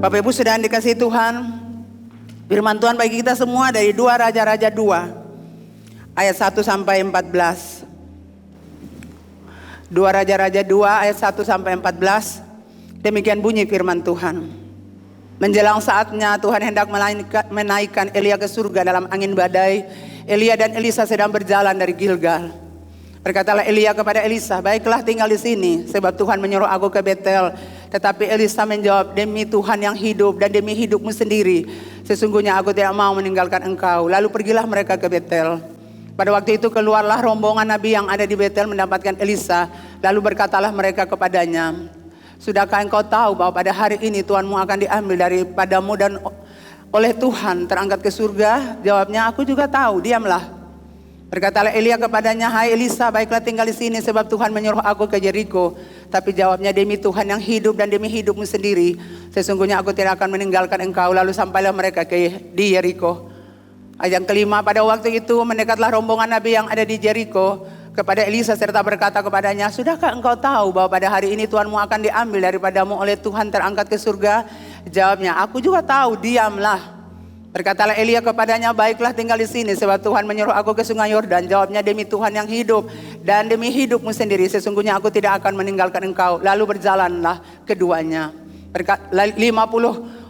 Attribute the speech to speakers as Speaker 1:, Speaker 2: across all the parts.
Speaker 1: Bapak Ibu sudah dikasih Tuhan, firman Tuhan bagi kita semua dari 2 Raja-Raja 2 ayat 1 sampai 14. 2 Raja-Raja 2 ayat 1 sampai 14. Demikian bunyi firman Tuhan. Menjelang saatnya Tuhan hendak menaikkan Elia ke surga dalam angin badai. Elia dan Elisa sedang berjalan dari Gilgal. Berkatalah Elia kepada Elisa, baiklah tinggal di sini, sebab Tuhan menyuruh aku ke Betel. Tetapi Elisa menjawab, demi Tuhan yang hidup dan demi hidupmu sendiri, sesungguhnya aku tidak mau meninggalkan engkau. Lalu pergilah mereka ke Betel. Pada waktu itu keluarlah rombongan nabi yang ada di Betel mendapatkan Elisa. Lalu berkatalah mereka kepadanya, sudahkah engkau tahu bahwa pada hari ini Tuhanmu akan diambil daripadamu dan oleh Tuhan terangkat ke surga? Jawabnya, aku juga tahu, diamlah. Berkatalah Elia kepadanya, hai Elisa, baiklah tinggal di sini sebab Tuhan menyuruh aku ke Yeriko. Tapi jawabnya, demi Tuhan yang hidup dan demi hidupmu sendiri, sesungguhnya aku tidak akan meninggalkan engkau. Lalu sampailah mereka di Yeriko. Ayat yang kelima, pada waktu itu mendekatlah rombongan nabi yang ada di Yeriko kepada Elisa serta berkata kepadanya, sudahkah engkau tahu bahwa pada hari ini Tuhanmu akan diambil daripadamu oleh Tuhan terangkat ke surga? Jawabnya, aku juga tahu, diamlah. Berkatalah Elia kepadanya, baiklah tinggal di sini sebab Tuhan menyuruh aku ke sungai Yordan. Jawabnya, demi Tuhan yang hidup dan demi hidupmu sendiri, sesungguhnya aku tidak akan meninggalkan engkau. Lalu berjalanlah keduanya. 50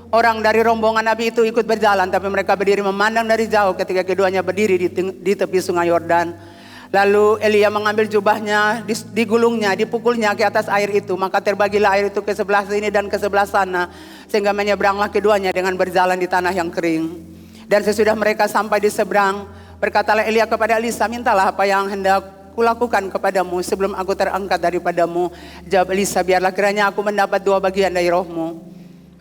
Speaker 1: orang dari rombongan nabi itu ikut berjalan, tapi mereka berdiri memandang dari jauh ketika keduanya berdiri di tepi sungai Yordan. Lalu Elia mengambil jubahnya, digulungnya, dipukulnya ke atas air itu. Maka terbagilah air itu ke sebelah sini dan ke sebelah sana, sehingga menyeberanglah keduanya dengan berjalan di tanah yang kering. Dan sesudah mereka sampai di seberang, berkatalah Elia kepada Elisa, mintalah apa yang hendak kulakukan kepadamu sebelum aku terangkat daripadamu. Jawab Elisa, biarlah kiranya aku mendapat 2 bagian dari rohmu.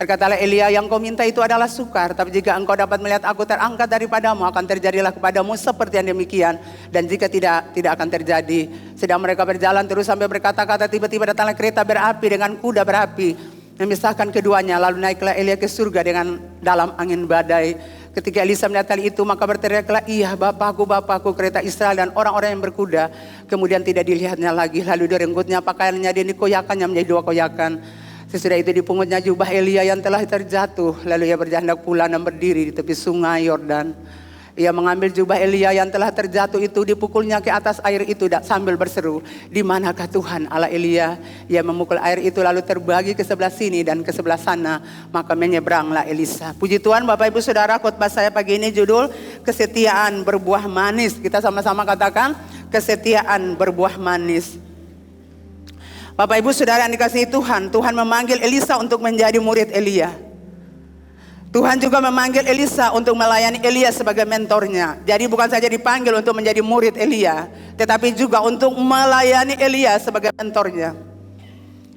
Speaker 1: Berkatalah Elia, yang kau minta itu adalah sukar, tapi jika engkau dapat melihat aku terangkat daripadamu, akan terjadilah kepadamu seperti yang demikian. Dan jika tidak akan terjadi. Sedang mereka berjalan terus sampai berkata-kata, tiba-tiba datanglah kereta berapi dengan kuda berapi, memisahkan keduanya. Lalu naiklah Elia ke surga dengan dalam angin badai. Ketika Elisa melihat hal itu, maka berteriaklah, iya Bapakku, kereta Israel dan orang-orang yang berkuda. Kemudian tidak dilihatnya lagi. Lalu direnggutnya pakaiannya dan dikoyakannya menjadi 2 koyakan. Sesudah itu dipungutnya jubah Elia yang telah terjatuh. Lalu ia berjalan pulang dan berdiri di tepi sungai Yordan. Ia mengambil jubah Elia yang telah terjatuh itu, dipukulnya ke atas air itu sambil berseru, di manakah Tuhan Allah Elia? Ia memukul air itu lalu terbagi ke sebelah sini dan ke sebelah sana. Maka menyeberanglah Elisa. Puji Tuhan Bapak Ibu Saudara, khotbah saya pagi ini judul kesetiaan berbuah manis. Kita sama-sama katakan kesetiaan berbuah manis. Bapak Ibu Saudara yang dikasihi Tuhan, Tuhan memanggil Elisa untuk menjadi murid Elia. Tuhan juga memanggil Elisa untuk melayani Elia sebagai mentornya. Jadi bukan saja dipanggil untuk menjadi murid Elia, tetapi juga untuk melayani Elia sebagai mentornya.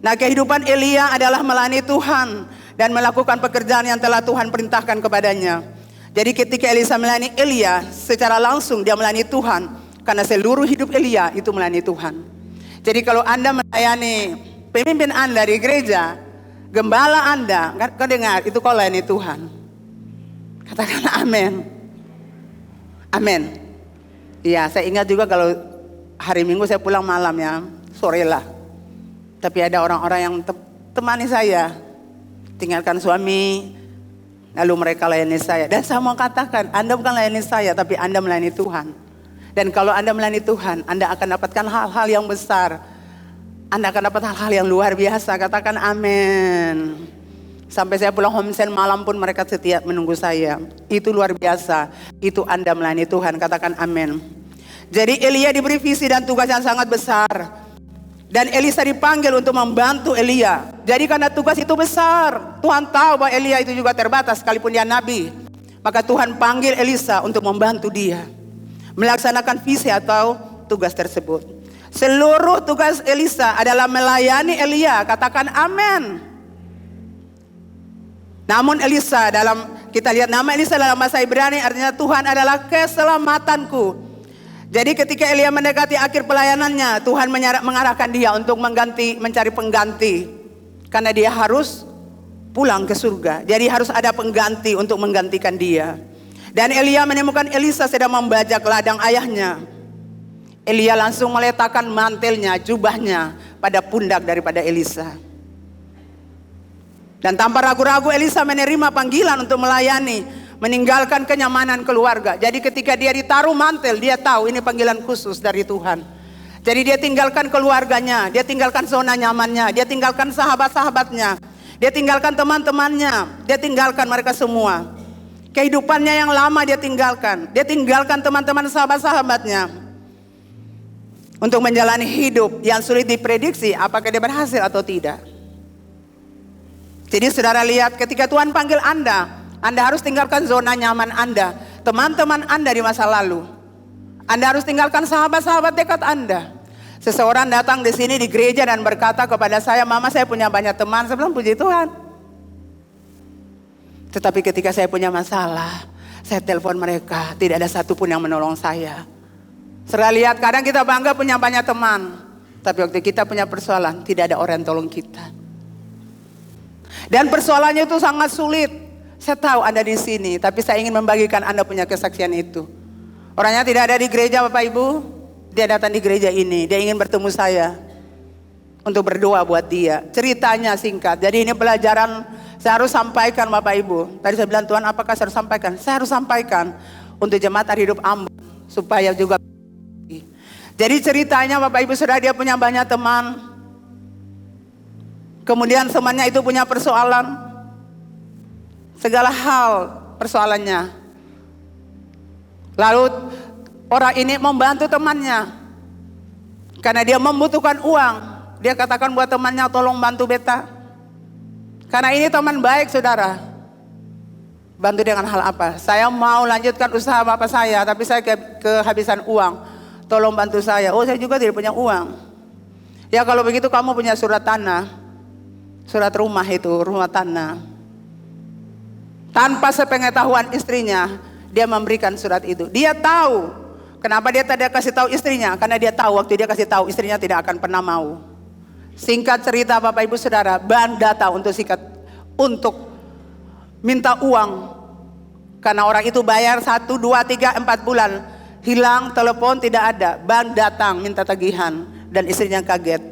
Speaker 1: Nah, kehidupan Elia adalah melayani Tuhan dan melakukan pekerjaan yang telah Tuhan perintahkan kepadanya. Jadi ketika Elisa melayani Elia, secara langsung dia melayani Tuhan, karena seluruh hidup Elia itu melayani Tuhan. Jadi kalau Anda melayani pemimpin Anda di gereja, gembala Anda, kau dengar, itu kau layani Tuhan. Katakan amin. Amin. Iya, saya ingat juga kalau hari Minggu saya pulang malam ya, sore lah. Tapi ada orang-orang yang temani saya, tinggalkan suami, lalu mereka layani saya. Dan saya mau katakan, Anda bukan layani saya, tapi Anda melayani Tuhan. Dan kalau Anda melayani Tuhan, Anda akan dapatkan hal-hal yang besar. Anda akan dapat hal-hal yang luar biasa. Katakan amin. Sampai saya pulang homesen malam pun mereka setia menunggu saya. Itu luar biasa. Itu Anda melayani Tuhan. Katakan amin. Jadi Elia diberi visi dan tugas yang sangat besar. Dan Elisa dipanggil untuk membantu Elia. Jadi karena tugas itu besar, Tuhan tahu bahwa Elia itu juga terbatas sekalipun dia nabi. Maka Tuhan panggil Elisa untuk membantu dia melaksanakan visi atau tugas tersebut. Seluruh tugas Elisa adalah melayani Elia. Katakan amin. Namun Elisa kita lihat nama Elisa dalam bahasa Ibrani artinya Tuhan adalah keselamatanku. Jadi ketika Elia mendekati akhir pelayanannya, Tuhan mengarahkan dia untuk mencari pengganti. Karena dia harus pulang ke surga. Jadi harus ada pengganti untuk menggantikan dia. Dan Elia menemukan Elisa sedang membajak ladang ayahnya. Elia langsung meletakkan mantelnya, jubahnya pada pundak daripada Elisa. Dan tanpa ragu-ragu Elisa menerima panggilan untuk melayani, meninggalkan kenyamanan keluarga. Jadi ketika dia ditaruh mantel, dia tahu ini panggilan khusus dari Tuhan. Jadi dia tinggalkan keluarganya, dia tinggalkan zona nyamannya, dia tinggalkan sahabat-sahabatnya, dia tinggalkan teman-temannya, dia tinggalkan mereka semua. Kehidupannya yang lama dia tinggalkan teman-teman sahabat-sahabatnya. Untuk menjalani hidup yang sulit diprediksi apakah dia berhasil atau tidak. Jadi saudara lihat, ketika Tuhan panggil Anda harus tinggalkan zona nyaman Anda, teman-teman Anda di masa lalu. Anda harus tinggalkan sahabat-sahabat dekat Anda. Seseorang datang di sini di gereja dan berkata kepada saya, "Mama, saya punya banyak teman." Saya bilang, "Puji Tuhan." Tetapi ketika saya punya masalah, saya telepon mereka, tidak ada satupun yang menolong saya. Saudara lihat, kadang kita bangga punya banyak teman, tapi waktu kita punya persoalan, tidak ada orang yang tolong kita. Dan persoalannya itu sangat sulit. Saya tahu Anda di sini, tapi saya ingin membagikan Anda punya kesaksian itu. Orangnya tidak ada di gereja, Bapak Ibu. Dia datang di gereja ini, dia ingin bertemu saya untuk berdoa buat dia. Ceritanya singkat, jadi ini pelajaran saya harus sampaikan Bapak Ibu. Tadi saya bilang, Tuhan apakah saya harus sampaikan? Saya harus sampaikan untuk jemaat Hari Hidup Ambon, supaya juga. Jadi ceritanya Bapak Ibu Saudara, dia punya banyak teman. Kemudian temannya itu punya persoalan, segala hal persoalannya. Lalu orang ini membantu temannya, karena dia membutuhkan uang. Dia katakan buat temannya, "Tolong bantu beta." Karena ini teman baik saudara. Bantu dengan hal apa? "Saya mau lanjutkan usaha bapak saya, tapi saya kehabisan uang. Tolong bantu saya." "Oh, saya juga tidak punya uang." "Ya kalau begitu kamu punya surat tanah. Surat rumah itu, rumah tanah." Tanpa sepengetahuan istrinya, dia memberikan surat itu. Dia tahu. Kenapa dia tidak kasih tahu istrinya? Karena dia tahu waktu dia kasih tahu istrinya tidak akan pernah mau. Singkat cerita Bapak Ibu Saudara, Ban datang untuk minta uang. Karena orang itu bayar 1, 2, 3, 4 bulan. Hilang, telepon tidak ada. Ban datang minta tagihan dan istrinya kaget.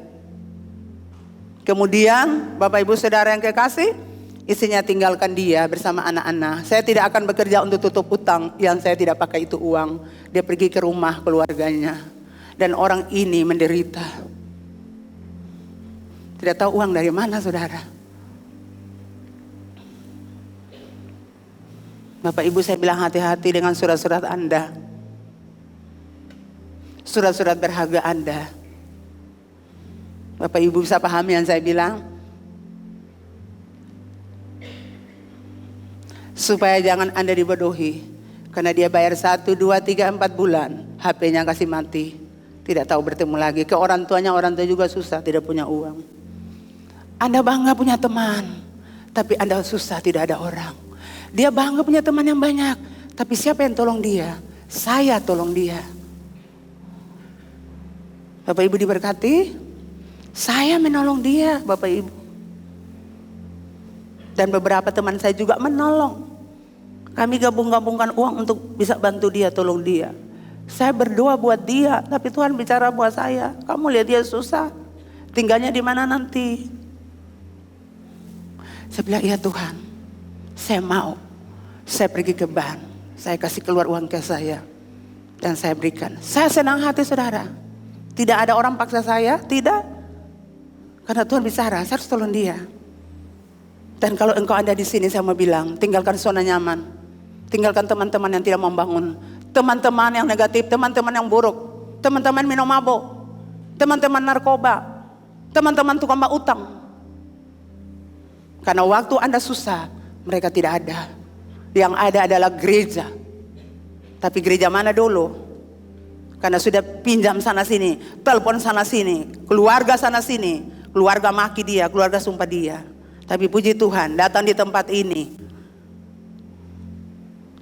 Speaker 1: Kemudian Bapak Ibu Saudara yang kekasih, istrinya tinggalkan dia bersama anak-anak. "Saya tidak akan bekerja untuk tutup utang yang saya tidak pakai itu uang." Dia pergi ke rumah keluarganya. Dan orang ini menderita. Tidak tahu uang dari mana saudara. Bapak Ibu saya bilang hati-hati dengan surat-surat Anda. Surat-surat berharga Anda. Bapak Ibu bisa pahami yang saya bilang? Supaya jangan Anda dibodohi. Karena dia bayar 1, 2, 3, 4 bulan. HP-nya kasih mati. Tidak tahu bertemu lagi. Ke orang tuanya, orang tua juga susah, tidak punya uang. Anda bangga punya teman, tapi Anda susah, tidak ada orang. Dia bangga punya teman yang banyak, tapi siapa yang tolong dia? Saya tolong dia. Bapak Ibu diberkati. Saya menolong dia, Bapak Ibu. Dan beberapa teman saya juga menolong. Kami gabung-gabungkan uang untuk bisa bantu dia, tolong dia. Saya berdoa buat dia, tapi Tuhan bicara buat saya. "Kamu lihat dia susah, tinggalnya di mana nanti?" Saya bilang, "Iya Tuhan, saya mau." Saya pergi ke bank, saya kasih keluar uang ke saya, dan saya berikan. Saya senang hati saudara. Tidak ada orang paksa saya, tidak. Karena Tuhan bicara, saya harus tolong dia. Dan kalau engkau ada di sini, saya mau bilang, tinggalkan zona nyaman. Tinggalkan teman-teman yang tidak membangun. Teman-teman yang negatif, teman-teman yang buruk. Teman-teman minum mabuk. Teman-teman narkoba. Teman-teman tukang utang. Karena waktu Anda susah, mereka tidak ada. Yang ada adalah gereja. Tapi gereja mana dulu? Karena sudah pinjam sana sini, telepon sana sini, keluarga sana sini. Keluarga maki dia, keluarga sumpah dia. Tapi puji Tuhan, datang di tempat ini.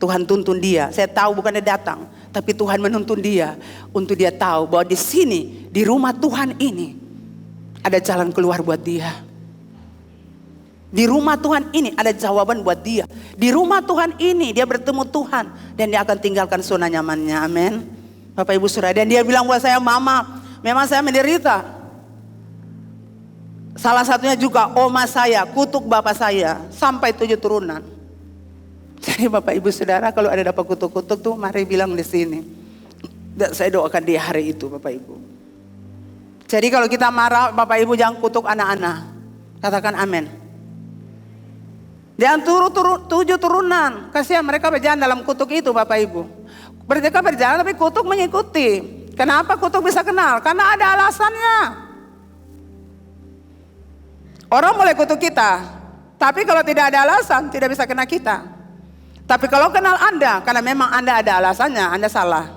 Speaker 1: Tuhan tuntun dia. Saya tahu bukan dia datang, tapi Tuhan menuntun dia. Untuk dia tahu bahwa di sini, di rumah Tuhan ini, ada jalan keluar buat dia. Di rumah Tuhan ini ada jawaban buat dia. Di rumah Tuhan ini dia bertemu Tuhan. Dan dia akan tinggalkan zona nyamannya. Amin. Bapak Ibu Saudara. Dan dia bilang buat saya, "Mama, memang saya menderita. Salah satunya juga oma saya, kutuk bapak saya sampai 7 turunan. Jadi Bapak Ibu Saudara, kalau ada dapat kutuk-kutuk tuh mari bilang di sini. Dan saya doakan di hari itu Bapak Ibu. Jadi kalau kita marah Bapak Ibu jangan kutuk anak-anak. Katakan amin. Jangan 7 turunan. Kasihan mereka berjalan dalam kutuk itu Bapak Ibu. Mereka berjalan tapi kutuk mengikuti. Kenapa kutuk bisa kenal? Karena ada alasannya. Orang boleh kutuk kita. Tapi kalau tidak ada alasan tidak bisa kena kita. Tapi kalau kenal Anda, karena memang Anda ada alasannya, Anda salah.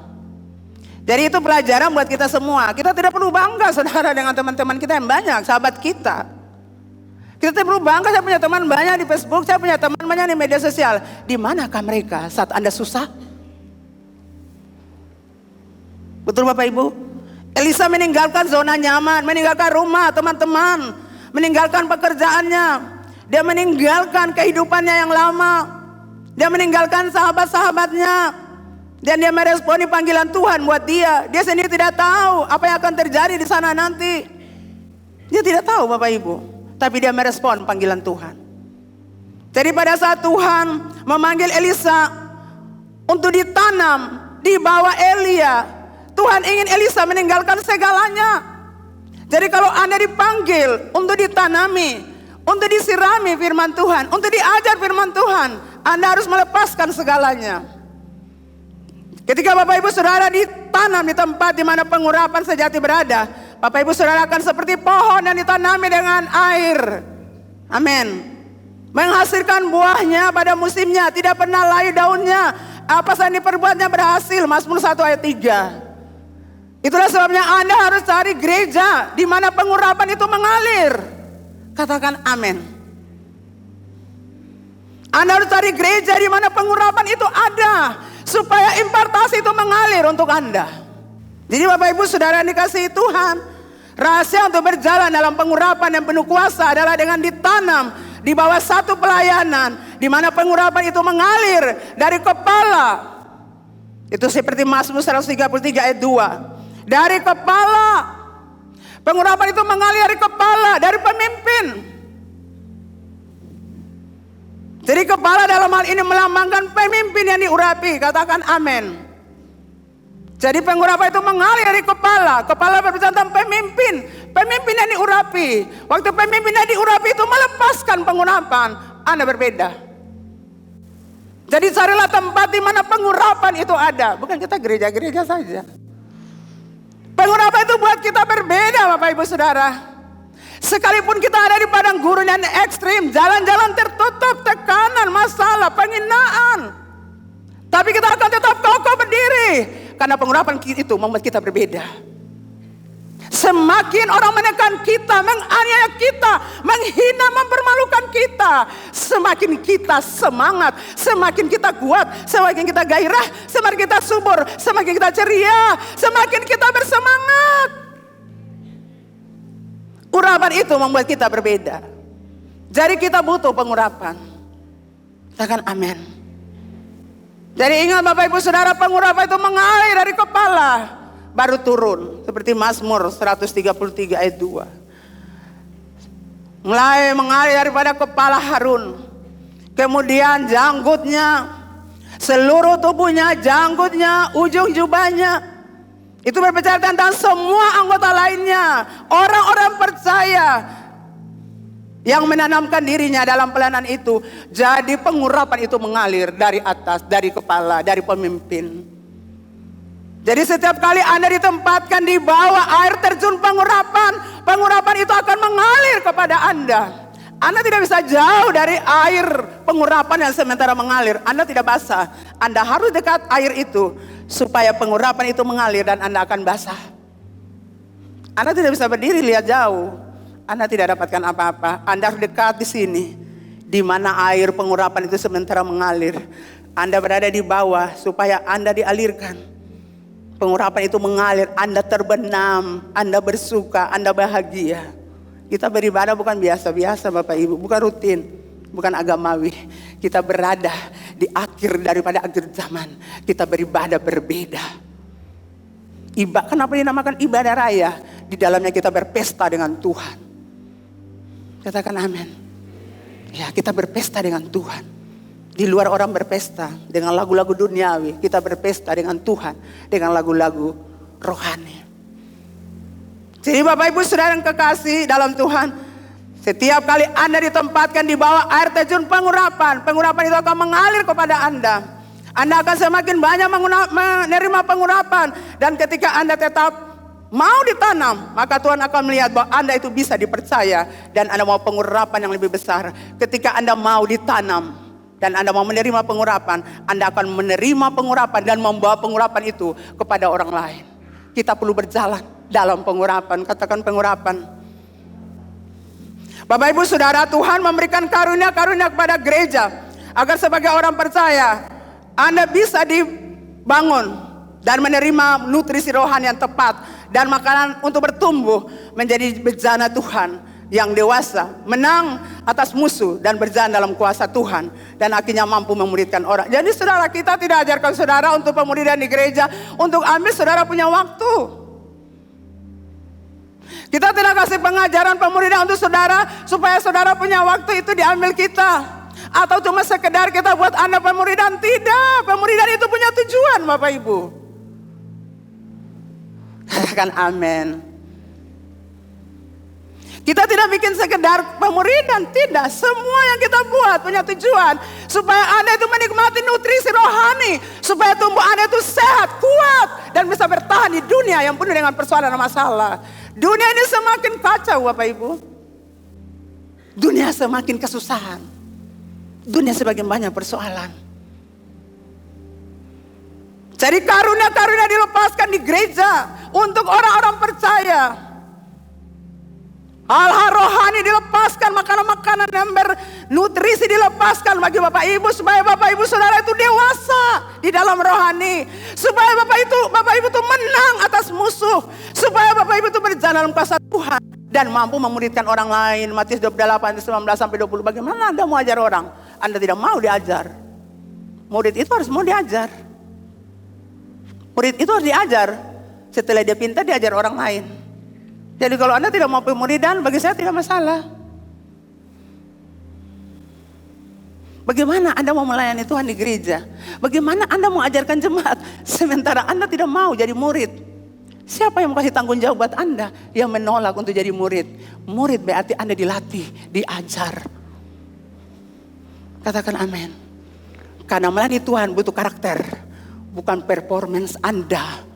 Speaker 1: Jadi itu pelajaran buat kita semua. Kita tidak perlu bangga saudara dengan teman-teman kita yang banyak, sahabat kita. Kita tidak perlu bangga, saya punya teman banyak di Facebook, saya punya teman banyak di media sosial. Di manakah mereka saat Anda susah? Betul Bapak Ibu? Elisa meninggalkan zona nyaman, meninggalkan rumah teman-teman, meninggalkan pekerjaannya. Dia meninggalkan kehidupannya yang lama. Dia meninggalkan sahabat-sahabatnya. Dan dia meresponi panggilan Tuhan buat dia. Dia sendiri tidak tahu apa yang akan terjadi di sana nanti. Dia tidak tahu Bapak Ibu. Tapi dia merespon panggilan Tuhan. Jadi pada saat Tuhan memanggil Elisa untuk ditanam di bawah Elia, Tuhan ingin Elisa meninggalkan segalanya. Jadi kalau Anda dipanggil untuk ditanami, untuk disirami firman Tuhan, untuk diajar firman Tuhan, Anda harus melepaskan segalanya. Ketika Bapak Ibu Saudara ditanam di tempat di mana pengurapan sejati berada, Bapak Ibu Saudara akan seperti pohon yang ditanami dengan air. Amin. Menghasilkan buahnya pada musimnya, tidak pernah layu daunnya. Apa saja yang diperbuatnya berhasil. Mazmur 1 ayat 3. Itulah sebabnya Anda harus cari gereja di mana pengurapan itu mengalir. Katakan amin. Anda harus cari gereja di mana pengurapan itu ada, supaya impartasi itu mengalir untuk Anda. Jadi Bapak Ibu Saudara yang dikasihi Tuhan, rahasia untuk berjalan dalam pengurapan yang penuh kuasa adalah dengan ditanam di bawah satu pelayanan, di mana pengurapan itu mengalir dari kepala. Itu seperti Mazmur 133 ayat 2. Dari kepala, pengurapan itu mengalir dari kepala, dari pemimpin. Jadi kepala dalam hal ini melambangkan pemimpin yang diurapi. Katakan amin. Jadi pengurapan itu mengalir dari kepala. Kepala berbicara tentang pemimpin. Pemimpin yang diurapi. Waktu pemimpin yang diurapi itu melepaskan pengurapan, Anda berbeda. Jadi carilah tempat di mana pengurapan itu ada. Bukan kita gereja-gereja saja. Pengurapan itu buat kita berbeda Bapak Ibu Saudara. Sekalipun kita ada di padang gurun yang ekstrim, jalan-jalan tertutup, tekanan, masalah, penghinaan, tapi kita akan tetap kokoh berdiri. Karena pengurapan itu membuat kita berbeda. Semakin orang menekan kita, menganiaya kita, menghina, mempermalukan kita, semakin kita semangat, semakin kita kuat, semakin kita gairah, semakin kita subur, semakin kita ceria, semakin kita bersemangat. Urapan itu membuat kita berbeda. Jadi kita butuh pengurapan. Katakan amin. Jadi ingat Bapak Ibu Saudara, pengurapan itu mengalir dari kepala, baru turun. Seperti Mazmur 133 ayat 2. Mulai mengalir daripada kepala Harun. Kemudian janggutnya, seluruh tubuhnya, janggutnya, ujung jubahnya. Itu berbicara tentang semua anggota lainnya. Orang-orang percaya yang menanamkan dirinya dalam pelayanan itu. Jadi pengurapan itu mengalir dari atas, dari kepala, dari pemimpin. Jadi setiap kali Anda ditempatkan di bawah air terjun pengurapan, pengurapan itu akan mengalir kepada Anda. Anda tidak bisa jauh dari air pengurapan yang sementara mengalir. Anda tidak basah. Anda harus dekat air itu supaya pengurapan itu mengalir dan Anda akan basah. Anda tidak bisa berdiri lihat jauh. Anda tidak dapatkan apa-apa. Anda harus dekat di sini, di mana air pengurapan itu sementara mengalir. Anda berada di bawah supaya Anda dialirkan. Pengurapan itu mengalir. Anda terbenam, Anda bersuka, Anda bahagia. Kita beribadah bukan biasa-biasa Bapak Ibu, bukan rutin, bukan agamawi. Kita berada di akhir daripada akhir zaman. Kita beribadah berbeda. Kenapa dinamakan ibadah raya? Di dalamnya kita berpesta dengan Tuhan. Katakan amin. Ya, kita berpesta dengan Tuhan. Di luar orang berpesta dengan lagu-lagu duniawi, kita berpesta dengan Tuhan dengan lagu-lagu rohani. Jadi Bapak Ibu Saudara yang kekasih dalam Tuhan, setiap kali Anda ditempatkan di bawah air terjun pengurapan, pengurapan itu akan mengalir kepada Anda. Anda akan semakin banyak menerima pengurapan, dan ketika Anda tetap mau ditanam, maka Tuhan akan melihat bahwa Anda itu bisa dipercaya dan Anda mau pengurapan yang lebih besar. Ketika Anda mau ditanam dan Anda mau menerima pengurapan, Anda akan menerima pengurapan dan membawa pengurapan itu kepada orang lain. Kita perlu berjalan dalam pengurapan. Katakan pengurapan. Bapak Ibu Saudara, Tuhan memberikan karunia-karunia kepada gereja agar sebagai orang percaya Anda bisa dibangun dan menerima nutrisi rohani yang tepat dan makanan untuk bertumbuh menjadi bejana Tuhan yang dewasa, menang atas musuh dan berjalan dalam kuasa Tuhan, dan akhirnya mampu memuridkan orang. Jadi saudara, kita tidak ajarkan saudara untuk pemuridan di gereja untuk ambil saudara punya waktu. Kita tidak kasih pengajaran pemuridan untuk saudara supaya saudara punya waktu itu diambil kita, atau cuma sekedar kita buat Anda pemuridan. Tidak, pemuridan itu punya tujuan Bapak Ibu. Katakan amin. Kita tidak bikin sekedar pemuridan, tidak. Semua yang kita buat punya tujuan supaya Anda itu menikmati nutrisi rohani, supaya tubuh Anda itu sehat, kuat, dan bisa bertahan di dunia yang penuh dengan persoalan dan masalah. Dunia ini semakin kacau Bapak Ibu. Dunia semakin kesusahan. Dunia semakin banyak persoalan. Jadi karunia-karunia dilepaskan di gereja untuk orang-orang percaya. Hal-hal rohani dilepaskan, makanan-makanan yang bernutrisi dilepaskan bagi Bapak Ibu, supaya Bapak Ibu Saudara itu dewasa di dalam rohani, supaya Bapak Ibu itu menang atas musuh, supaya Bapak Ibu itu berjalan dalam kuasa Tuhan dan mampu memuridkan orang lain. Matius 28 19 sampai 20. Bagaimana Anda mau ajar orang? Anda tidak mau diajar. Murid itu harus mau diajar. Murid itu harus diajar. Setelah dia pintar, diajar orang lain. Jadi kalau Anda tidak mau pemuridan, bagi saya tidak masalah. Bagaimana Anda mau melayani Tuhan di gereja? Bagaimana Anda mau ajarkan jemaat sementara Anda tidak mau jadi murid? Siapa yang mau kasih tanggung jawab buat Anda yang menolak untuk jadi murid? Murid berarti Anda dilatih, diajar. Katakan amin. Karena melayani Tuhan butuh karakter, bukan performance Anda.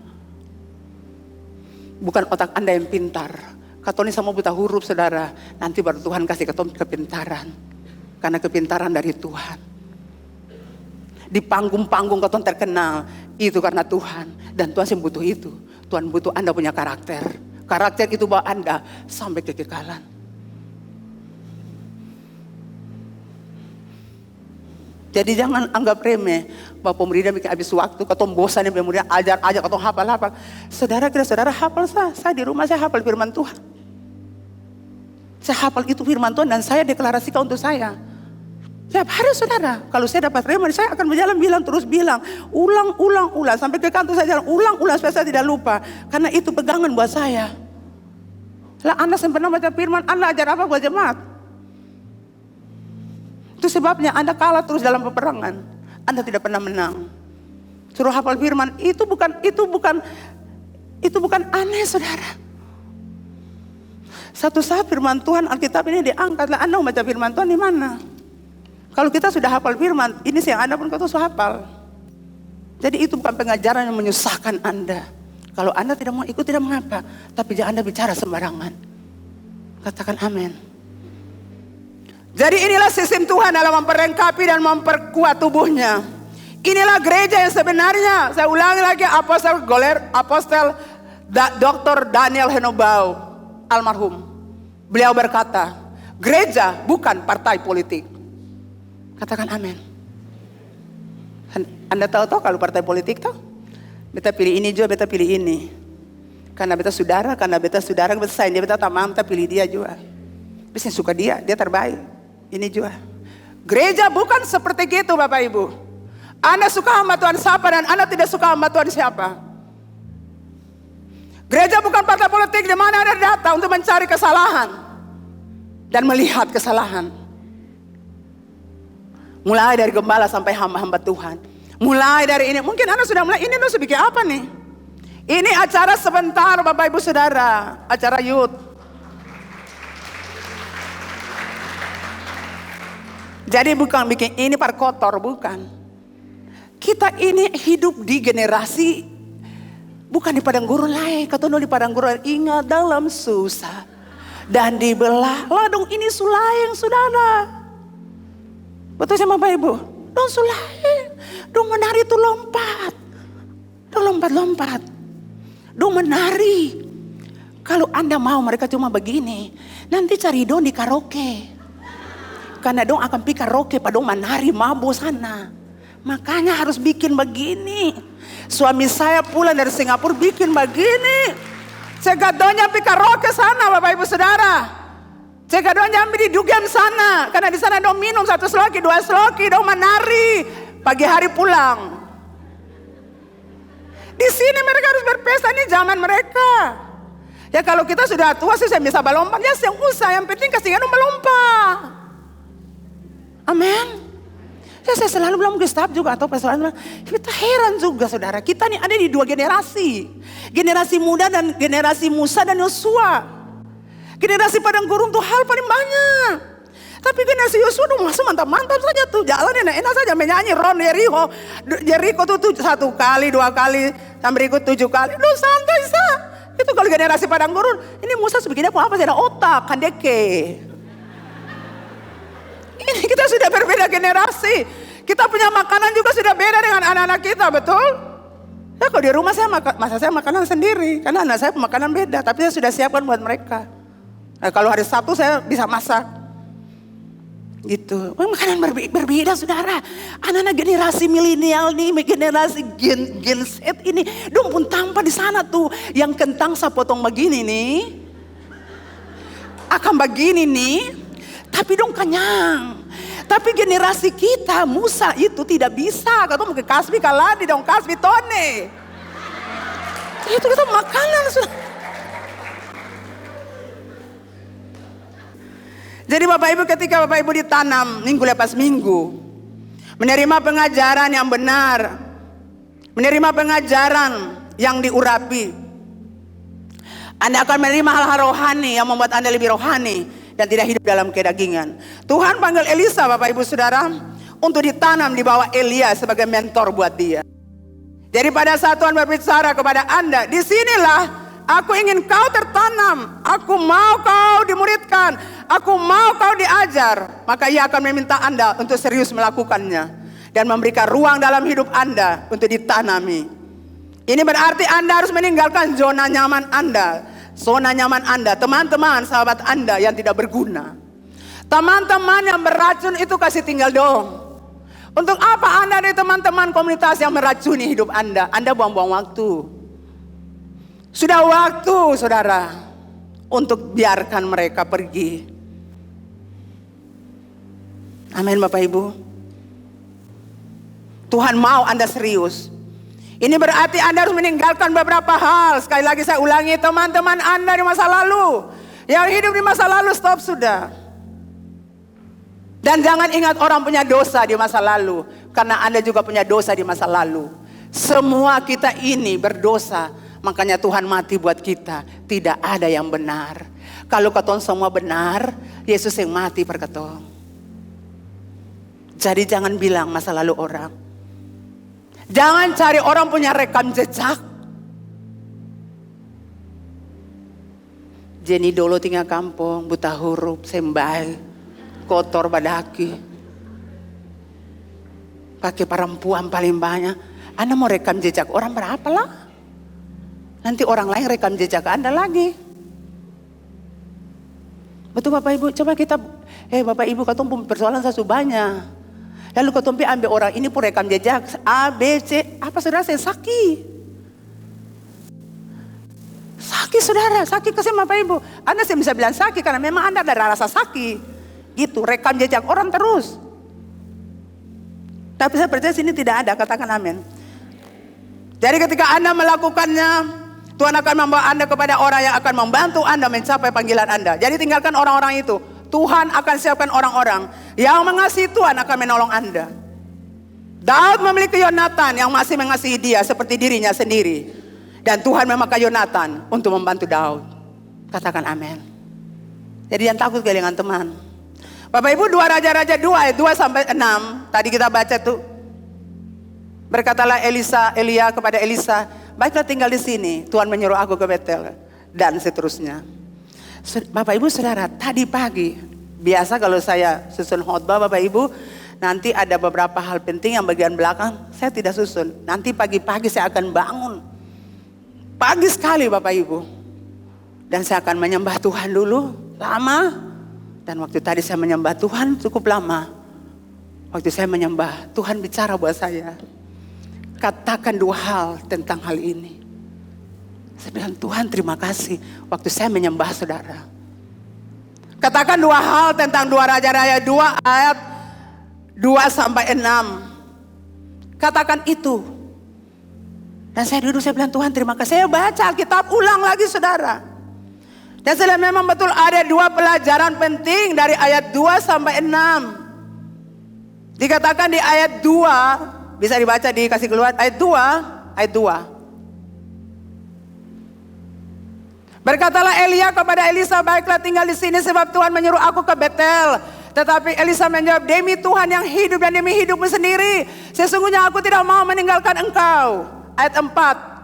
Speaker 1: Bukan otak Anda yang pintar. Katoni sama buta huruf saudara. Nanti baru Tuhan kasih katoni kepintaran. Karena kepintaran dari Tuhan. Di panggung-panggung katoni terkenal. Itu karena Tuhan. Dan Tuhan sih butuh itu. Tuhan butuh Anda punya karakter. Karakter itu bawa Anda sampai kekekalan. Jadi jangan anggap remeh bahwa pemuridan bikin habis waktu, ketemu bosan yang pemuridan ajar ketemu hafal. Saudara kira saudara hafal saya di rumah saya hafal firman Tuhan. Saya hafal itu firman Tuhan dan saya deklarasikan untuk saya. Tiap hari saudara, kalau saya dapat rema saya akan berjalan ulang sampai ke kantor saya jalan ulang supaya saya tidak lupa. Karena itu pegangan buat saya. Lah Anda pernah baca firman, Anda ajar apa buat jemaat? Itu sebabnya Anda kalah terus dalam peperangan. Anda tidak pernah menang. Suruh hafal firman, itu bukan aneh saudara. Satu saat firman Tuhan Alkitab ini diangkat. Lah Anda mau baca firman Tuhan di mana? Kalau kita sudah hafal firman, ini sih Anda pun harus hafal. Jadi itu bukan pengajaran yang menyusahkan Anda. Kalau Anda tidak mau ikut tidak mengapa. Tapi jangan Anda bicara sembarangan. Katakan amin. Jadi inilah sistem Tuhan dalam memperlengkapi dan memperkuat tubuhnya. Inilah gereja yang sebenarnya. Saya ulangi lagi, Apostel Dr. Daniel Henobau almarhum. Beliau berkata, gereja bukan partai politik. Katakan amin. Anda tahu kalau partai politik tuh? Beta pilih ini juga, beta pilih ini. Karena beta saudara, beta sayang dia, beta tamam, beta pilih dia juga. Bisa suka dia terbaik. Ini juga. Gereja bukan seperti gitu Bapak Ibu. Anda suka hamba Tuhan siapa dan Anda tidak suka hamba Tuhan siapa. Gereja bukan partai politik di mana Anda datang untuk mencari kesalahan. dan melihat kesalahan. Mulai dari gembala sampai hamba-hamba Tuhan. Mulai dari ini, mungkin Anda sudah mulai, ini harus bikin apa nih? Ini acara sebentar Bapak Ibu Saudara, acara youth. Jadi bukan bikin ini par kotor, bukan. Kita ini hidup di generasi, bukan di padang gurun lain. Kata di padang gurun, ingat dalam susah dan dibelah. Lah dong ini sulayang saudara. Betul sama Bapak Ibu? Dong sulayang. Dong menari itu lompat. Dong lompat-lompat. Dong menari. Kalau Anda mau mereka cuma begini, nanti cari dong di karaoke. Karena dong akan pi karaoke padong menari mabuk sana. Makanya harus bikin begini. Suami saya pulang dari Singapura bikin begini. Cegadonya pi karaoke sana Bapak Ibu Saudara. Cegadonya ambil di dugem sana. Karena di sana dong minum 1 sloki, 2 sloki, dong menari. Pagi hari pulang. Di sini mereka harus berpesta, ini zaman mereka. Ya kalau kita sudah tua sih saya bisa melompat, ya yang usah, yang penting kasihkan dong melompat. Amin. Ya saya selalu bilang ke staff juga atau persoalan, kita heran juga saudara, kita nih ada di 2 generasi. Generasi muda dan generasi Musa dan Yosua. Generasi padang gurun tuh hal paling banyak. Tapi generasi Yosua tuh masuk mantap-mantap saja tuh. Jalan enak-enak saja menyanyi Ron Jericho. Jericho tuh 1 kali, 2 kali, sampai berikut 7 kali. Duh santai sah. Itu kalau generasi padang gurun, ini Musa sebegini aku apa sih ada otak, kandeke. Ini kita sudah berbeda generasi. Kita punya makanan juga sudah beda dengan anak-anak kita, betul? Ya kalau di rumah saya saya makanan sendiri. Karena anak saya makanan beda, tapi saya sudah siapkan buat mereka. Nah, kalau hari Sabtu saya bisa masak. Gitu. Makanan berbeda saudara. Anak-anak generasi milenial nih, generasi gen Z ini. Dong pun tampak di sana tuh. Yang kentang saya potong begini nih. Akan begini nih. Tapi dong kenyang. Tapi generasi kita Musa itu tidak bisa. Kata mungkin kasbi kaladi dong kasbi tone. Itu kita makanan sudah. Jadi Bapak Ibu ketika Bapak Ibu ditanam minggu lepas minggu. Menerima pengajaran yang benar. Menerima pengajaran yang diurapi. Anda akan menerima hal-hal rohani yang membuat Anda lebih rohani. Dan tidak hidup dalam kedagingan. Tuhan panggil Elisa Bapak Ibu Saudara. Untuk ditanam di bawah Elia sebagai mentor buat dia. Jadi pada saat Tuhan berbicara kepada Anda. Disinilah aku ingin kau tertanam. Aku mau kau dimuridkan. Aku mau kau diajar. Maka ia akan meminta Anda untuk serius melakukannya. Dan memberikan ruang dalam hidup Anda untuk ditanami. Ini berarti Anda harus meninggalkan zona nyaman Anda. Zona nyaman Anda, teman-teman, sahabat Anda yang tidak berguna. Teman-teman yang beracun itu kasih tinggal dong. Untuk apa Anda ada teman-teman komunitas yang meracuni hidup Anda? Anda buang-buang waktu. Sudah waktu saudara untuk biarkan mereka pergi. Amin Bapak Ibu. Tuhan mau Anda serius. Ini berarti Anda harus meninggalkan beberapa hal. Sekali lagi saya ulangi, teman-teman Anda di masa lalu. Yang hidup di masa lalu stop sudah. Dan jangan ingat orang punya dosa di masa lalu. Karena Anda juga punya dosa di masa lalu. Semua kita ini berdosa. Makanya Tuhan mati buat kita. Tidak ada yang benar. Kalau ketong semua benar, Yesus yang mati per ketong. Jadi jangan bilang masa lalu orang. Jangan cari orang punya rekam jejak. Jenny dulu tinggal kampung, buta huruf, sembai, kotor badaki. Pakai perempuan paling banyak. Anda mau rekam jejak orang berapa lah? Nanti orang lain rekam jejak Anda lagi. Betul Bapak Ibu, coba kita, Bapak Ibu katong persoalan banyak. Lalu ketompi ambil orang ini pun rekam jejak A, B, C. Apa saudara saya sakit? Sakit saudara, sakit kasih Bapak Ibu. Anda saya bisa bilang sakit karena memang Anda ada rasa sakit. Gitu, rekam jejak orang terus. Tapi saya percaya sini tidak ada, katakan amin. Jadi ketika Anda melakukannya, Tuhan akan membawa Anda kepada orang yang akan membantu Anda mencapai panggilan Anda. Jadi tinggalkan orang-orang itu. Tuhan akan siapkan orang-orang yang mengasihi Tuhan akan menolong Anda. Daud memiliki Yonatan yang masih mengasihi dia seperti dirinya sendiri. Dan Tuhan memakai Yonatan untuk membantu Daud. Katakan amin. Jadi jangan takut kehilangan teman. Bapak Ibu, 2 Raja-Raja 2 ayat 2 sampai 6. Tadi kita baca tuh. Berkatalah Elia kepada Elisa, baiklah tinggal di sini. Tuhan menyuruh aku ke Betel. Dan seterusnya. Bapak Ibu Saudara, tadi pagi. Biasa kalau saya susun khotbah Bapak Ibu, nanti ada beberapa hal penting yang bagian belakang saya tidak susun. Nanti pagi-pagi saya akan bangun. Pagi sekali Bapak Ibu. Dan saya akan menyembah Tuhan dulu, lama. Dan waktu tadi saya menyembah Tuhan cukup lama. Waktu saya menyembah, Tuhan bicara buat saya. Katakan 2 hal tentang hal ini. Saya bilang, Tuhan terima kasih. Waktu saya menyembah saudara. Katakan 2 hal tentang 2 Raja-Raja 2 ayat 2 sampai 6. Katakan itu. Dan saya duduk, saya bilang, Tuhan terima kasih. Saya baca Alkitab ulang lagi saudara. Dan saya memang betul ada 2 pelajaran penting dari ayat 2 sampai 6. Dikatakan di ayat 2, bisa dibaca dikasih keluar, ayat 2. Berkatalah Elia kepada Elisa, baiklah tinggal di sini sebab Tuhan menyuruh aku ke Betel. Tetapi Elisa menjawab, demi Tuhan yang hidup dan demi hidupmu sendiri, sesungguhnya aku tidak mau meninggalkan engkau. Ayat 4.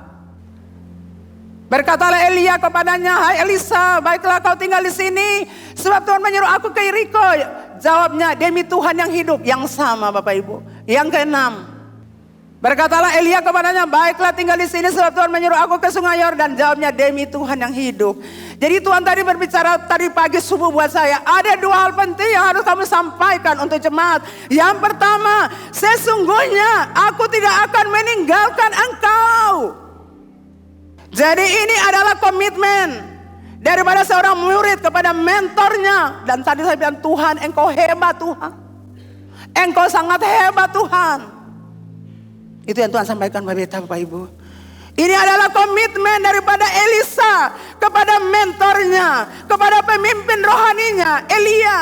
Speaker 1: Berkatalah Elia kepadanya, hai Elisa, baiklah kau tinggal di sini sebab Tuhan menyuruh aku ke Yeriko. Jawabnya, demi Tuhan yang hidup. Yang sama Bapak Ibu. Yang ke-6. Berkatalah Elia kepadanya, baiklah tinggal di sini sebab Tuhan menyuruh aku ke Sungai Yordan. Jawabnya, demi Tuhan yang hidup. Jadi Tuhan tadi berbicara tadi pagi subuh buat saya. Ada 2 hal penting yang harus kamu sampaikan untuk jemaat. Yang pertama, sesungguhnya aku tidak akan meninggalkan engkau. Jadi ini adalah komitmen daripada seorang murid kepada mentornya. Dan tadi saya bilang, Tuhan engkau hebat Tuhan. Engkau sangat hebat Tuhan. Itu yang Tuhan sampaikan Bapak Ibu. Ini adalah komitmen daripada Elisa kepada mentornya, kepada pemimpin rohaninya, Elia.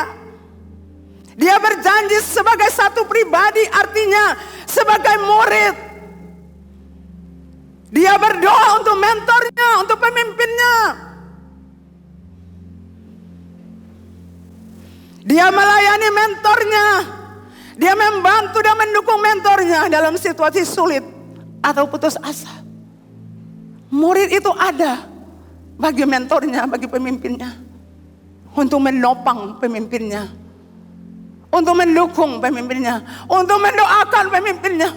Speaker 1: Dia berjanji sebagai satu pribadi, artinya sebagai murid. Dia berdoa untuk mentornya, untuk pemimpinnya. Dia melayani mentornya. Dia membantu dan mendukung mentornya dalam situasi sulit atau putus asa. Murid itu ada bagi mentornya, bagi pemimpinnya. Untuk menopang pemimpinnya. Untuk mendukung pemimpinnya. Untuk mendoakan pemimpinnya.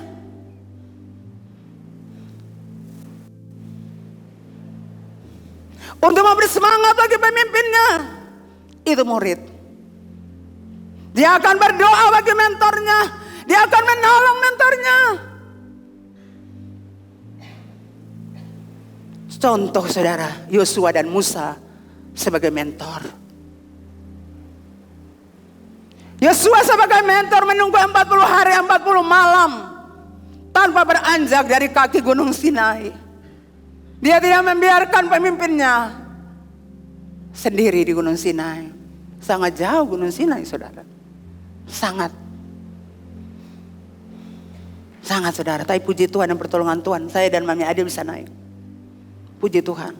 Speaker 1: Untuk memberi semangat bagi pemimpinnya. Itu murid. Dia akan berdoa bagi mentornya. Dia akan menolong mentornya. Contoh saudara, Yosua dan Musa sebagai mentor. Yosua sebagai mentor menunggu 40 hari 40 malam tanpa beranjak dari kaki gunung Sinai. Dia tidak membiarkan pemimpinnya sendiri di gunung Sinai. Sangat jauh gunung Sinai saudara. Sangat saudara. Tapi puji Tuhan dan pertolongan Tuhan, saya dan Mami Ade bisa naik. Puji Tuhan.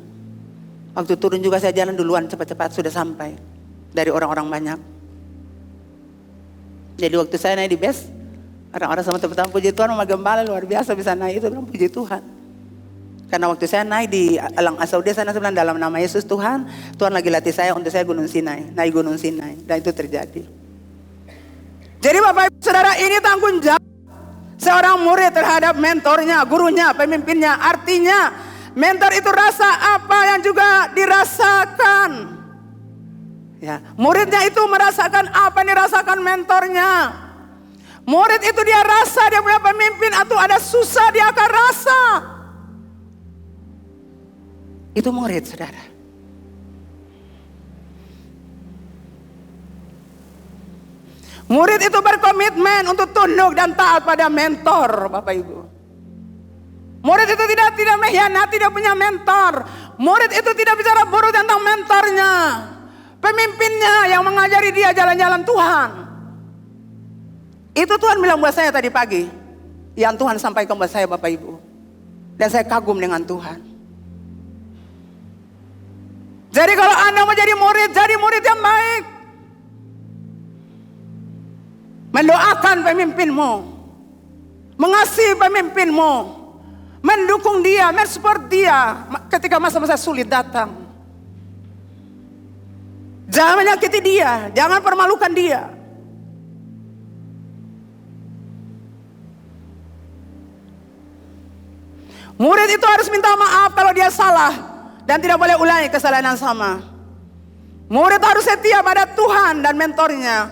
Speaker 1: Waktu turun juga saya jalan duluan, cepat-cepat sudah sampai dari orang-orang banyak. Jadi waktu saya naik di bus, orang-orang sama teman-teman, puji Tuhan, Mama Gembala luar biasa bisa naik. Itu bilang puji Tuhan. Karena waktu saya naik di Alang Asaudia sana, saya bilang dalam nama Yesus Tuhan lagi latih saya untuk saya Gunung Sinai, naik Gunung Sinai. Dan itu terjadi. Jadi Bapak Ibu Saudara, ini tanggung jawab seorang murid terhadap mentornya, gurunya, pemimpinnya. Artinya mentor itu rasa apa yang juga dirasakan. Ya, muridnya itu merasakan apa yang dirasakan mentornya. Murid itu dia rasa dia punya pemimpin atau ada susah dia akan rasa. Itu murid saudara. Murid itu berkomitmen untuk tunduk dan taat pada mentor Bapak Ibu. Murid itu tidak mengkhianati, tidak punya mentor. Murid itu tidak bicara buruk tentang mentornya. Pemimpinnya yang mengajari dia jalan-jalan Tuhan. Itu Tuhan bilang buat saya tadi pagi. Yang Tuhan sampaikan buat saya Bapak Ibu. Dan saya kagum dengan Tuhan. Jadi kalau Anda mau jadi murid yang baik. Mendoakan pemimpinmu. Mengasihi pemimpinmu. Mendukung dia, mensupport dia ketika masa-masa sulit datang. Jangan menyakiti dia, jangan permalukan dia. Murid itu harus minta maaf kalau dia salah dan tidak boleh ulangi kesalahan yang sama. Murid harus setia pada Tuhan dan mentornya.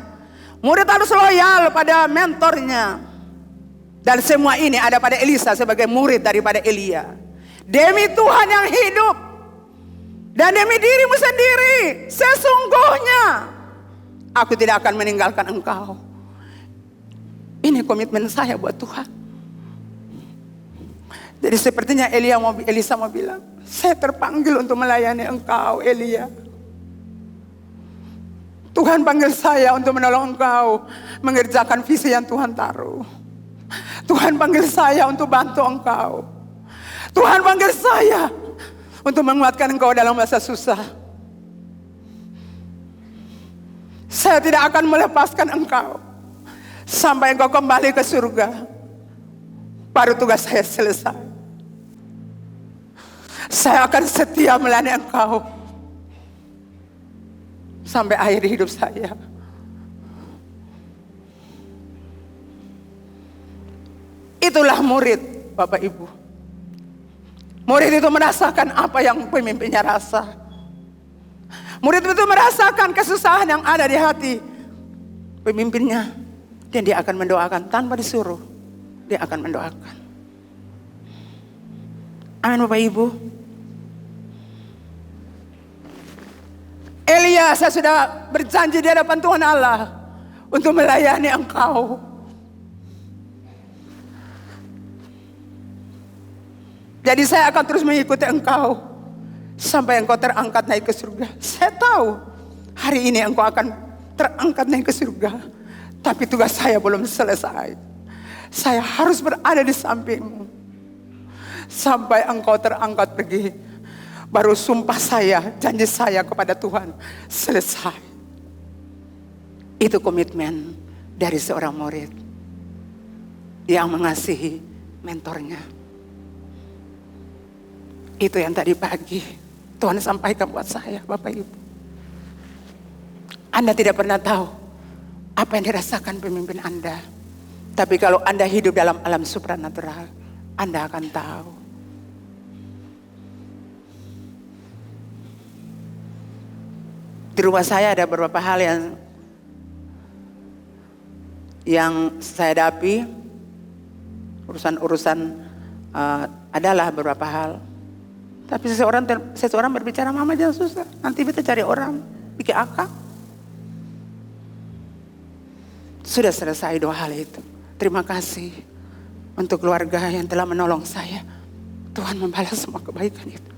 Speaker 1: Murid harus loyal pada mentornya. Dan semua ini ada pada Elisa sebagai murid daripada Elia. Demi Tuhan yang hidup dan demi dirimu sendiri, sesungguhnya aku tidak akan meninggalkan engkau. Ini komitmen saya buat Tuhan. Jadi sepertinya Elisa mau bilang, saya terpanggil untuk melayani engkau Elia. Tuhan panggil saya untuk menolong engkau mengerjakan visi yang Tuhan taruh. Tuhan panggil saya untuk bantu engkau. Tuhan panggil saya untuk menguatkan engkau dalam masa susah. Saya tidak akan melepaskan engkau sampai engkau kembali ke surga. Baru tugas saya selesai. Saya akan setia melayani engkau sampai akhir hidup saya. Itulah murid, Bapak Ibu. Murid itu merasakan apa yang pemimpinnya rasa. Murid itu merasakan kesusahan yang ada di hati pemimpinnya. Dan dia akan mendoakan tanpa disuruh. Dia akan mendoakan. Amin Bapak Ibu. Elia, saya sudah berjanji di hadapan Tuhan Allah untuk melayani engkau. Jadi saya akan terus mengikuti engkau sampai engkau terangkat naik ke surga. Saya tahu hari ini engkau akan terangkat naik ke surga. Tapi tugas saya belum selesai. Saya harus berada di sampingmu sampai engkau terangkat pergi. Baru sumpah saya, janji saya kepada Tuhan selesai. Itu komitmen dari seorang murid yang mengasihi mentornya. Itu yang tadi pagi Tuhan sampaikan buat saya, Bapak Ibu. Anda tidak pernah tahu apa yang dirasakan pemimpin Anda. Tapi kalau Anda hidup dalam alam supranatural, Anda akan tahu. Di rumah saya ada beberapa hal yang saya hadapi. Urusan-urusan adalah beberapa hal. Tapi seseorang berbicara, mama jangan susah. Nanti kita cari orang, bikin akak. Sudah selesai dua hal itu. Terima kasih untuk keluarga yang telah menolong saya. Tuhan membalas semua kebaikan itu.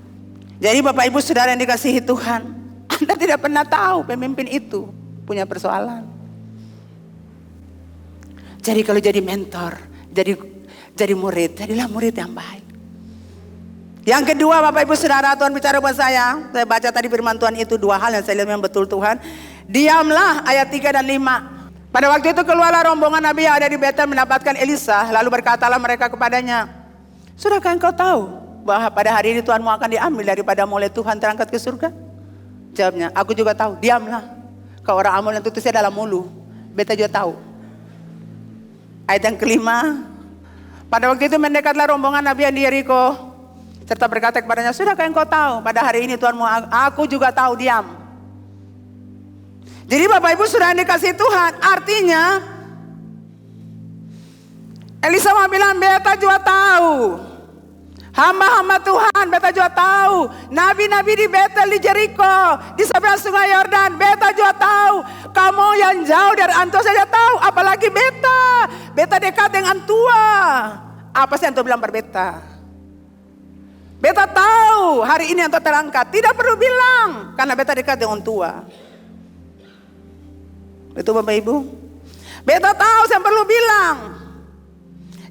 Speaker 1: Jadi Bapak Ibu Saudara yang dikasihi Tuhan, Anda tidak pernah tahu pemimpin itu punya persoalan. Jadi kalau jadi mentor, jadi murid, jadilah murid yang baik. Yang kedua Bapak Ibu Saudara, Tuhan bicara buat saya baca tadi firman Tuhan itu dua hal yang saya lihat yang betul Tuhan. Diamlah ayat 3 dan 5. Pada waktu itu keluarlah rombongan Nabi yang ada di Betel mendapatkan Elisa. Lalu berkatalah mereka kepadanya, sudahkah engkau tahu bahwa pada hari ini Tuhanmu akan diambil daripadamu oleh Tuhan terangkat ke surga? Jawabnya, aku juga tahu. Diamlah. Kau orang Amon yang tutusnya dalam mulu. Beta juga tahu. Ayat yang kelima. Pada waktu itu mendekatlah rombongan Nabi yang di Yeriko. Serta berkata kepadanya, sudahkah engkau tahu pada hari ini Tuhanmu, aku juga tahu, diam. Jadi Bapak Ibu sudah dikasih Tuhan, artinya Elisa mau bilang, beta juga tahu. Hamba-hamba Tuhan, beta juga tahu. Nabi-nabi di Betel, di Jericho, di seberang sungai Yordan, beta juga tahu. Kamu yang jauh dari Antua saja tahu, apalagi beta. Beta dekat dengan tua. Apa sih yang bilang berbeta? Beta tahu hari ini yang terangkat. Tidak perlu bilang, karena beta dekat dengan tua. Betul Bapak Ibu? Beta tahu saya perlu bilang.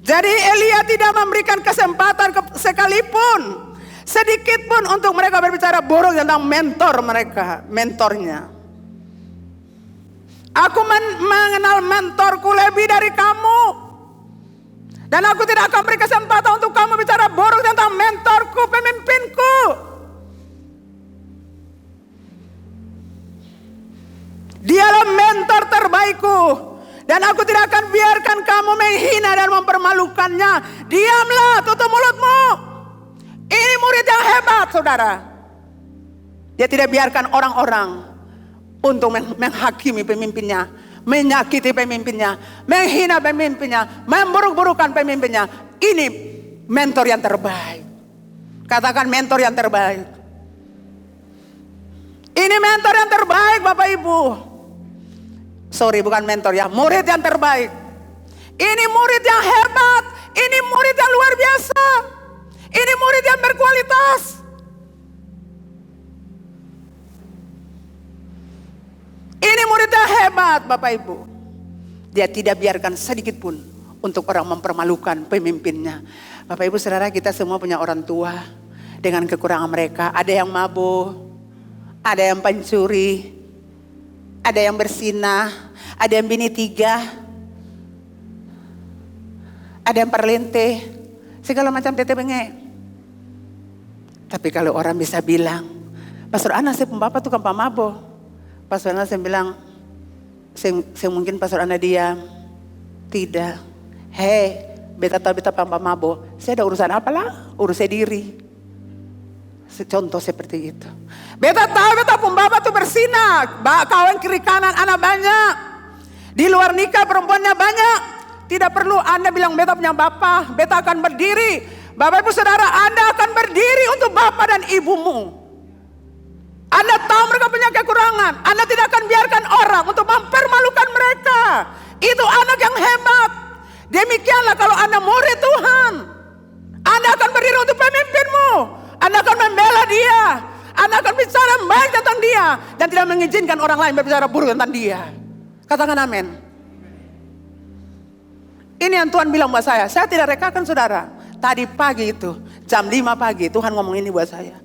Speaker 1: Jadi Elia tidak memberikan kesempatan sekalipun, sedikit pun untuk mereka berbicara buruk tentang mentornya. Aku mengenal mentorku lebih dari kamu. Dan aku tidak akan beri kesempatan untuk kamu bicara buruk tentang mentorku, pemimpinku. Dialah mentor terbaikku. Dan aku tidak akan biarkan kamu menghina dan mempermalukannya. Diamlah, tutup mulutmu. Ini murid yang hebat, saudara. Dia tidak biarkan orang-orang untuk menghakimi pemimpinnya, menyakiti pemimpinnya, menghina pemimpinnya, memburuk-burukan pemimpinnya. Ini mentor yang terbaik. Katakan mentor yang terbaik. Ini mentor yang terbaik Bapak Ibu. Sorry, bukan mentor ya, murid yang terbaik. Ini murid yang hebat, ini murid yang luar biasa. Ini murid yang berkualitas. Ini murid yang hebat Bapak Ibu. Dia tidak biarkan sedikit pun untuk orang mempermalukan pemimpinnya. Bapak Ibu saudara, kita semua punya orang tua dengan kekurangan mereka. Ada yang mabuk, ada yang pencuri, ada yang bersinah, ada yang bini tiga, ada yang perlente, segala macam tete benge. Tapi kalau orang bisa bilang, Pastor Ana saya pembapa tukang pamabo. Pastor Ana saya bilang, saya mungkin Pastor Ana diam. Tidak. Hei, beta tahu beta pamabo. Saya ada urusan apalah? Urusan diri. Contoh seperti itu. Beta tahu beta pembapa tuh bersinar. Kawan kiri kanan anak banyak. Di luar nikah perempuannya banyak. Tidak perlu Anda bilang beta punya bapak. Beta akan berdiri. Bapak Ibu Saudara, Anda akan berdiri untuk bapak dan ibumu. Anda tahu mereka punya kekurangan. Anda tidak akan biarkan orang untuk mempermalukan mereka. Itu anak yang hebat. Demikianlah kalau Anda murid Tuhan. Anda akan berdiri untuk pemimpinmu. Anda akan membela dia. Anda akan bicara baik tentang dia. Dan tidak mengizinkan orang lain berbicara buruk tentang dia. Katakan amin. Ini yang Tuhan bilang buat saya. Saya tidak rekakan saudara. Tadi pagi itu, jam 5 pagi Tuhan ngomong ini buat saya.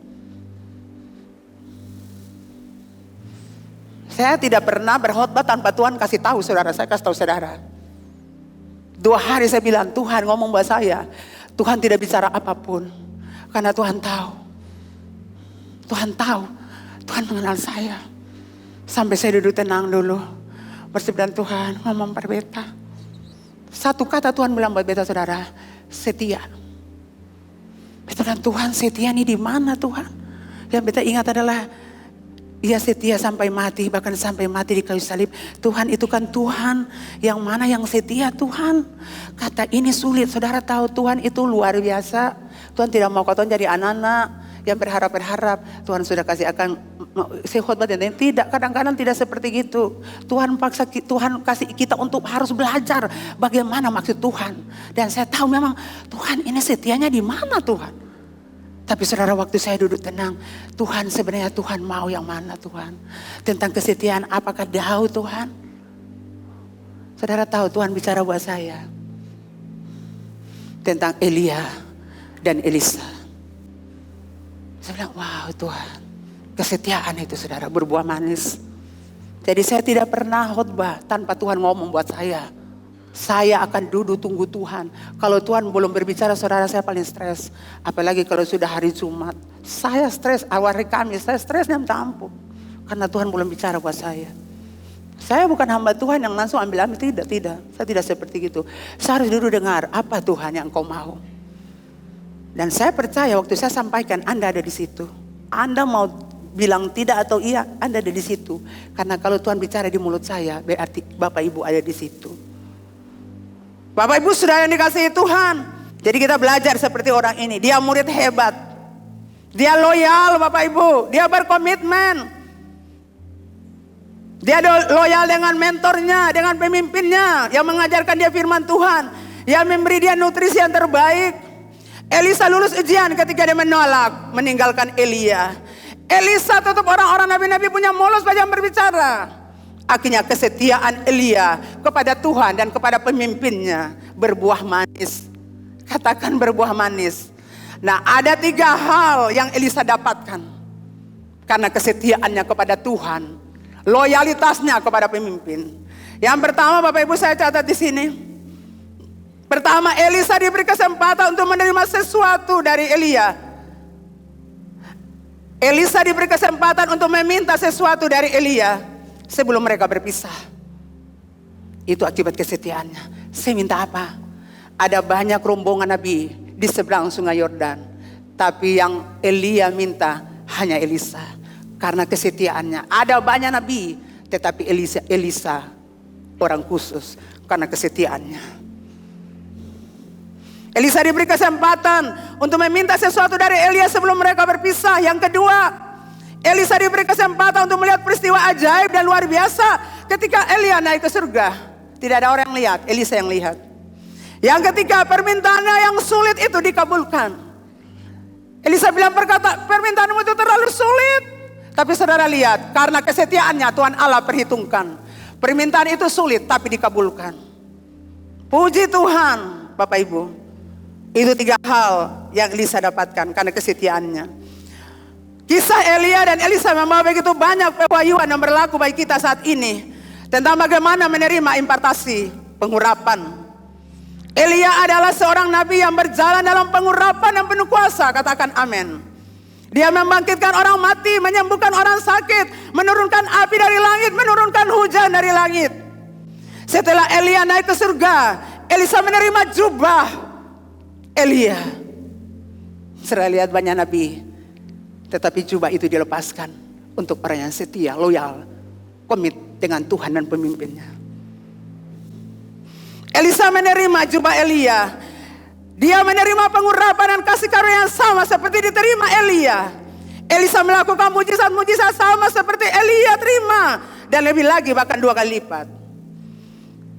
Speaker 1: Saya tidak pernah berkhotbah tanpa Tuhan kasih tahu saudara. Saya kasih tahu saudara. 2 hari saya bilang Tuhan ngomong buat saya. Tuhan tidak bicara apapun. Karena Tuhan tahu. Tuhan tahu. Tuhan mengenal saya. Sampai saya duduk tenang dulu. Bersebilang Tuhan ngomong per beta. Satu kata Tuhan bilang buat beta saudara. Setia. Beta bilang Tuhan setia ini di mana Tuhan? Yang beta ingat adalah. Ia setia sampai mati, bahkan sampai mati di kayu salib. Tuhan itu kan Tuhan yang mana yang setia Tuhan. Kata ini sulit, saudara tahu Tuhan itu luar biasa. Tuhan tidak mau kau jadi anak-anak yang berharap-berharap. Tuhan sudah kasih akan sekhotbah dan tidak, kadang-kadang tidak seperti itu. Tuhan kasih kita untuk harus belajar bagaimana maksud Tuhan. Dan saya tahu memang Tuhan ini setianya di mana Tuhan. Tapi saudara waktu saya duduk tenang, Tuhan sebenarnya Tuhan mau yang mana Tuhan? Tentang kesetiaan apakah tahu Tuhan? Saudara tahu Tuhan bicara buat saya. Tentang Elia dan Elisa. Saya bilang wow Tuhan. Kesetiaan itu saudara berbuah manis. Jadi saya tidak pernah khotbah tanpa Tuhan ngomong buat saya. Saya akan duduk tunggu Tuhan. Kalau Tuhan belum berbicara saudara saya paling stres. Apalagi kalau sudah hari Jumat. Saya stres awal hari Kamis. Saya stresnya minta ampun. Karena Tuhan belum bicara buat saya. Saya bukan hamba Tuhan yang langsung ambil-ambil. Tidak. Saya tidak seperti itu. Saya harus duduk dengar apa Tuhan yang kau mau. Dan saya percaya waktu saya sampaikan Anda ada di situ. Anda mau bilang tidak atau iya Anda ada di situ. Karena kalau Tuhan bicara di mulut saya berarti Bapak Ibu ada di situ. Bapak Ibu sudah yang dikasihi Tuhan. Jadi kita belajar seperti orang ini. Dia murid hebat. Dia loyal Bapak Ibu. Dia berkomitmen. Dia loyal dengan mentornya, dengan pemimpinnya. Yang mengajarkan dia firman Tuhan. Yang memberi dia nutrisi yang terbaik. Elisa lulus ujian ketika dia menolak. Meninggalkan Elia. Elisa tutup orang-orang nabi-nabi punya mulut saja yang berbicara. Akhirnya kesetiaan Elia kepada Tuhan dan kepada pemimpinnya berbuah manis. Katakan berbuah manis. Nah, ada 3 hal yang Elisa dapatkan karena kesetiaannya kepada Tuhan, loyalitasnya kepada pemimpin. Yang pertama, Bapak Ibu, saya catat di sini. Pertama, Elisa diberi kesempatan untuk menerima sesuatu dari Elia. Elisa diberi kesempatan untuk meminta sesuatu dari Elia sebelum mereka berpisah. Itu akibat kesetiaannya. Saya minta apa? Ada banyak rombongan nabi di seberang sungai Yordan, tapi yang Elia minta hanya Elisa karena kesetiaannya. Ada banyak nabi, tetapi Elisa orang khusus karena kesetiaannya. Elisa diberi kesempatan untuk meminta sesuatu dari Elia sebelum mereka berpisah. Yang kedua, Elisa diberi kesempatan untuk melihat peristiwa ajaib dan luar biasa ketika Elia naik ke surga. Tidak ada orang yang lihat, Elisa yang lihat. Yang ketiga, permintaannya yang sulit itu dikabulkan. Elisa bilang, permintaanmu itu terlalu sulit. Tapi saudara lihat, karena kesetiaannya Tuhan Allah perhitungkan. Permintaan itu sulit tapi dikabulkan. Puji Tuhan, Bapak Ibu. Itu 3 hal yang Elisa dapatkan karena kesetiaannya. Kisah Elia dan Elisa membawa begitu banyak pewahyuan yang berlaku bagi kita saat ini. Tentang bagaimana menerima impartasi, pengurapan. Elia adalah seorang nabi yang berjalan dalam pengurapan yang penuh kuasa. Katakan amin. Dia membangkitkan orang mati, menyembuhkan orang sakit, menurunkan api dari langit, menurunkan hujan dari langit. Setelah Elia naik ke surga, Elisa menerima jubah Elia. Saya lihat banyak nabi, tetapi jubah itu dilepaskan untuk orang yang setia, loyal, komit dengan Tuhan dan pemimpinnya. Elisa menerima jubah Elia. Dia menerima pengurapan dan kasih karunia yang sama seperti diterima Elia. Elisa melakukan mujizat-mujizat sama seperti Elia terima. Dan lebih lagi, bahkan 2 kali lipat.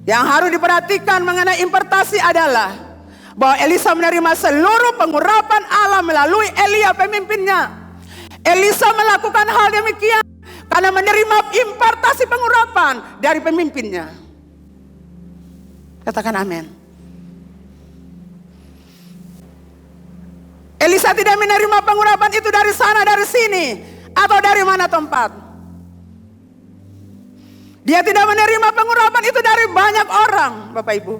Speaker 1: Yang harus diperhatikan mengenai impartasi adalah bahwa Elisa menerima seluruh pengurapan Allah melalui Elia pemimpinnya. Elisa melakukan hal demikian karena menerima impartasi pengurapan dari pemimpinnya. Katakan amin. Elisa tidak menerima pengurapan itu dari sana, dari sini, atau dari mana tempat. Dia tidak menerima pengurapan itu dari banyak orang, Bapak Ibu.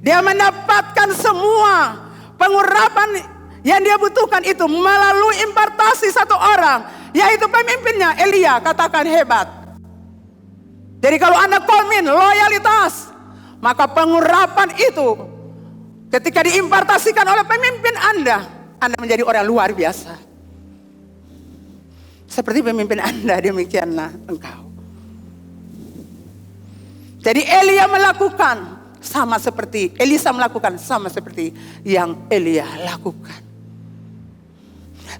Speaker 1: Dia mendapatkan semua pengurapan yang dia butuhkan itu melalui impartasi satu orang, yaitu pemimpinnya Elia. Katakan hebat. Jadi kalau Anda komitmen loyalitas, maka pengurapan itu ketika diimpartasikan oleh pemimpin Anda menjadi orang luar biasa. Seperti pemimpin Anda, demikianlah engkau. Jadi Elisa melakukan sama seperti yang Elia lakukan.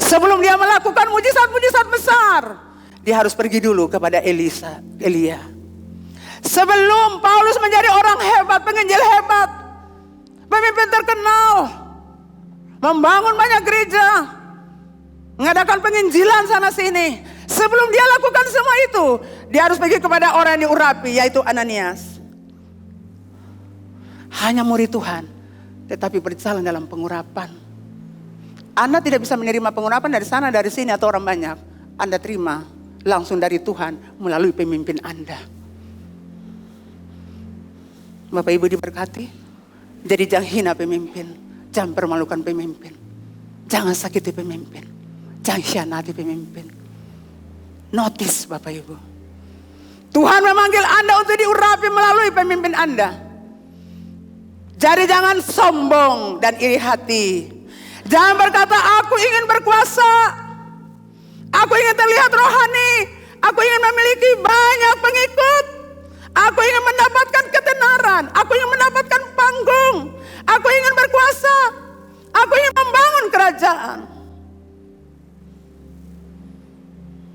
Speaker 1: Sebelum dia melakukan mujizat-mujizat besar, dia harus pergi dulu kepada Elia. Sebelum Paulus menjadi orang hebat, penginjil hebat, pemimpin terkenal, membangun banyak gereja, mengadakan penginjilan sana sini. Sebelum dia lakukan semua itu, dia harus pergi kepada orang yang diurapi, yaitu Ananias. Hanya murid Tuhan, tetapi berjalan dalam pengurapan. Anda tidak bisa menerima pengurapan dari sana, dari sini, atau orang banyak. Anda terima langsung dari Tuhan melalui pemimpin Anda. Bapak Ibu diberkati. Jadi jangan hina pemimpin, jangan permalukan pemimpin, jangan sakiti pemimpin, jangan hianati pemimpin. Notice Bapak Ibu, Tuhan memanggil Anda untuk diurapi melalui pemimpin Anda. Jadi jangan sombong dan iri hati. Jangan berkata, aku ingin berkuasa, aku ingin terlihat rohani, aku ingin memiliki banyak pengikut, aku ingin mendapatkan ketenaran, aku ingin mendapatkan panggung, aku ingin berkuasa, aku ingin membangun kerajaan.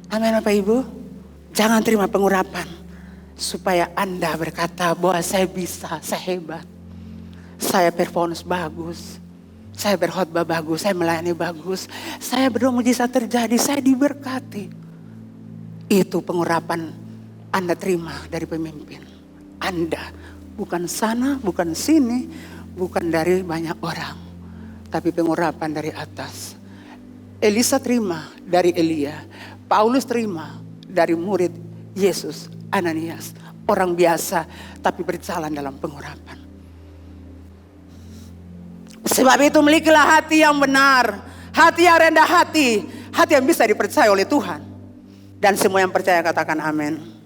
Speaker 1: Amin Bapak Ibu. Jangan terima pengurapan supaya Anda berkata bahwa saya bisa, saya hebat, saya performance bagus, saya berkhotbah bagus, saya melayani bagus, saya berdoa mujizat terjadi, saya diberkati. Itu pengurapan Anda terima dari pemimpin Anda. Bukan sana, bukan sini, bukan dari banyak orang. Tapi pengurapan dari atas. Elisa terima dari Elia. Paulus terima dari murid Yesus, Ananias. Orang biasa tapi berjalan dalam pengurapan. Sebab itu milikilah hati yang benar. Hati yang rendah hati. Hati yang bisa dipercaya oleh Tuhan. Dan semua yang percaya katakan amin.